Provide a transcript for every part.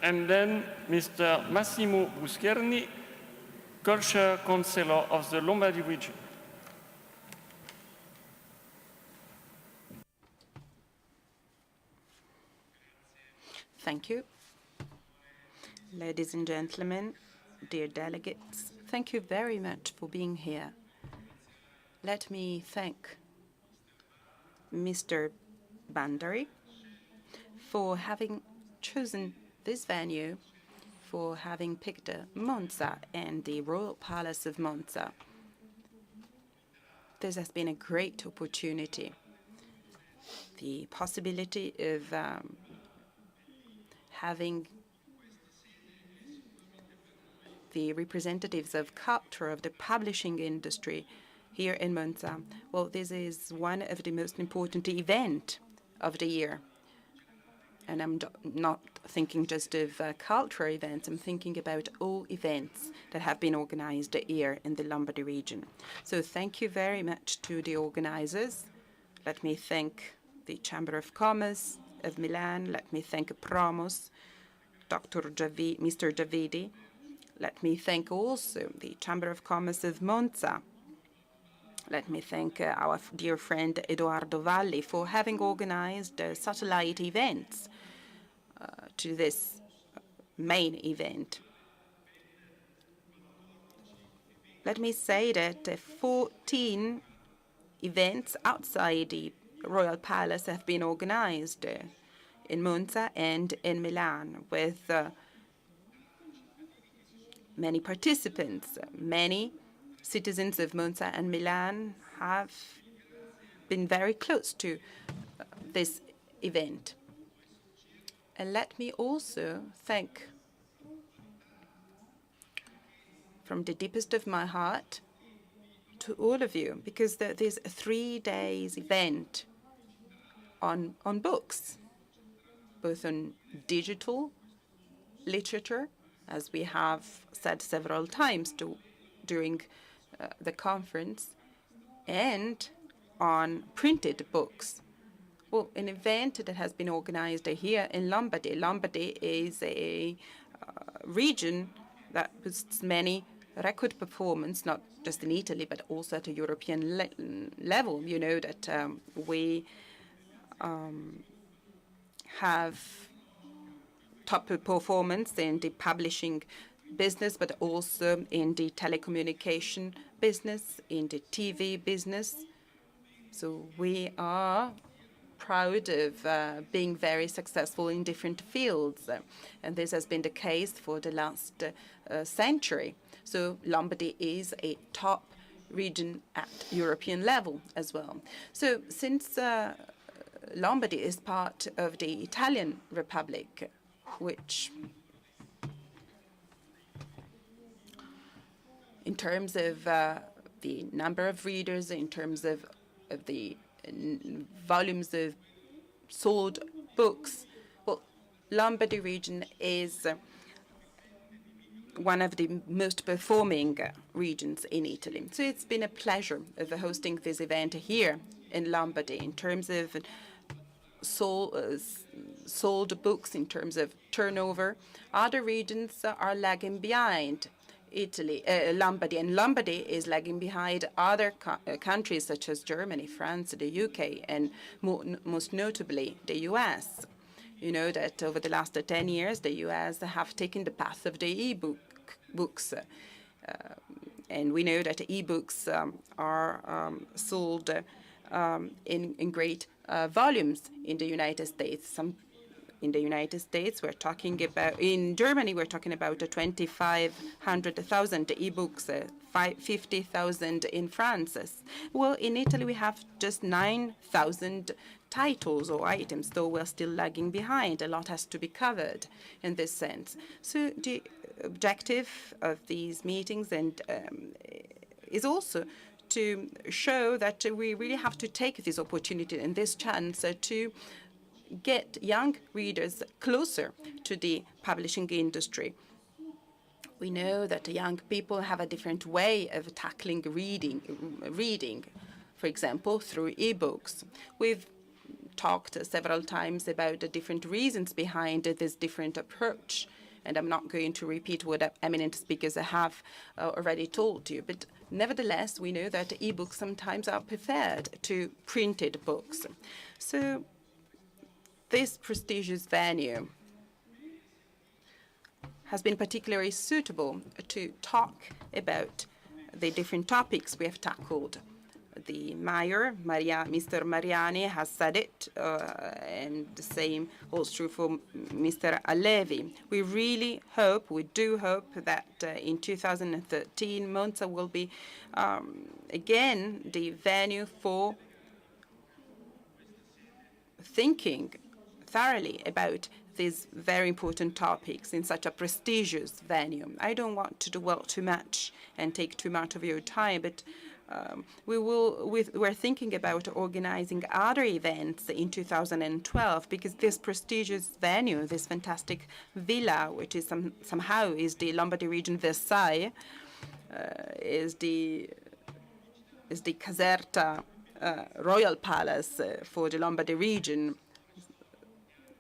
And then Mr. Massimo Buscemi, Culture Councillor of the Lombardy region. Thank you. Ladies and gentlemen, dear delegates, thank you very much for being here. Let me thank Mr. Bandari for having chosen this venue, for having picked Monza and the Royal Palace of Monza. This has been a great opportunity. The possibility of having the representatives of culture, of the publishing industry here in Monza. Well, this is one of the most important events of the year. And I'm not thinking just of cultural events, I'm thinking about all events that have been organized here in the Lombardy region. So thank you very much to the organizers. Let me thank the Chamber of Commerce of Milan. Let me thank Promos, Mr. Javidi. Let me thank also the Chamber of Commerce of Monza. Let me thank our dear friend Edoardo Valli for having organized satellite events to this main event. Let me say that 14 events outside the Royal Palace have been organized in Monza and in Milan with many participants. Many citizens of Monza and Milan have been very close to this event. And let me also thank from the deepest of my heart to all of you, because there's a 3 days event on books, both on digital literature, as we have said several times during the conference, and on printed books. Well, an event that has been organized here in Lombardy. Lombardy is a region that boasts many record performance, not just in Italy, but also at a European level. You know that we have top performance in the publishing business, but also in the telecommunication business, in the TV business. So we are proud of being very successful in different fields. And this has been the case for the last century. So Lombardy is a top region at European level as well. So since Lombardy is part of the Italian Republic, which in terms of the number of readers, in terms of the volumes of sold books, well, Lombardy region is one of the most performing regions in Italy. So it's been a pleasure of hosting this event here in Lombardy. In terms of sold books, in terms of turnover, other regions are lagging behind Lombardy, and Lombardy is lagging behind other countries such as Germany, France, the UK, and most notably the US. You know that over the last 10 years, the US have taken the path of the e-books, and we know that e-books are sold in great volumes in the United States. In the United States, we're talking about, in Germany, we're talking about 2,500,000 e-books, 50,000 in France. Well, in Italy, we have just 9,000 titles or items, though we're still lagging behind. A lot has to be covered in this sense. So the objective of these meetings is also to show that we really have to take this opportunity and this chance to get young readers closer to the publishing industry. We know that young people have a different way of tackling reading, for example, through e-books. We've talked several times about the different reasons behind this different approach. And I'm not going to repeat what eminent speakers have already told you. But nevertheless, we know that e-books sometimes are preferred to printed books. So this prestigious venue has been particularly suitable to talk about the different topics we have tackled. The mayor, Mr. Mariani, has said it, and the same holds true for Mr. Allevi. We really hope, we do hope that in 2013, Monza will be again the venue for thinking thoroughly about these very important topics in such a prestigious venue. I don't want to dwell too much and take too much of your time, but we're thinking about organizing other events in 2012 because this prestigious venue, this fantastic villa, which is somehow is the Lombardy region Versailles, is the Caserta Royal Palace for the Lombardy region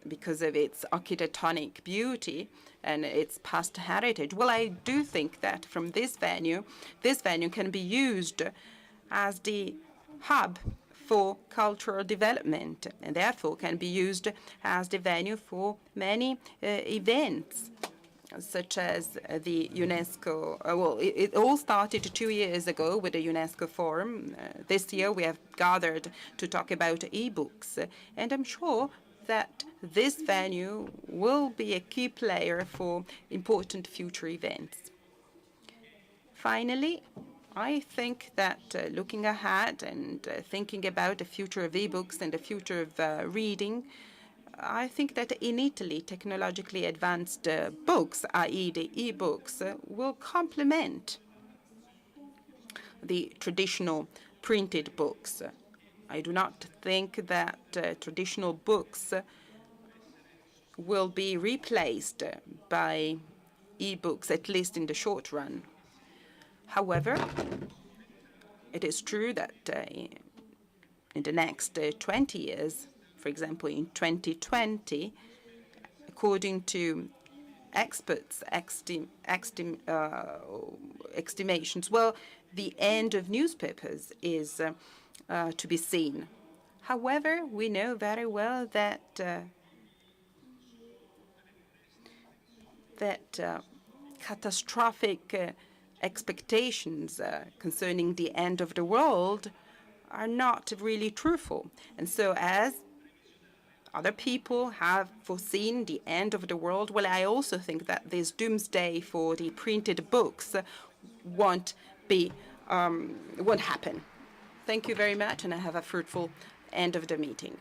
because of its architectonic beauty and its past heritage. Well, I do think that from this venue can be used as the hub for cultural development and therefore can be used as the venue for many events, such as the UNESCO. Well, it all started 2 years ago with the UNESCO Forum. This year we have gathered to talk about e-books, and I'm sure that this venue will be a key player for important future events. Finally, I think that looking ahead and thinking about the future of e-books and the future of reading, I think that in Italy, technologically advanced books, i.e. the e-books, will complement the traditional printed books. I do not think that traditional books will be replaced by e-books, at least in the short run. However, it is true that in the next 20 years, for example, in 2020, according to experts' estimations, well, the end of newspapers is to be seen. However, we know very well that catastrophic expectations concerning the end of the world are not really truthful. And so as other people have foreseen the end of the world, well, I also think that this doomsday for the printed books won't happen. Thank you very much, and I have a fruitful end of the meeting.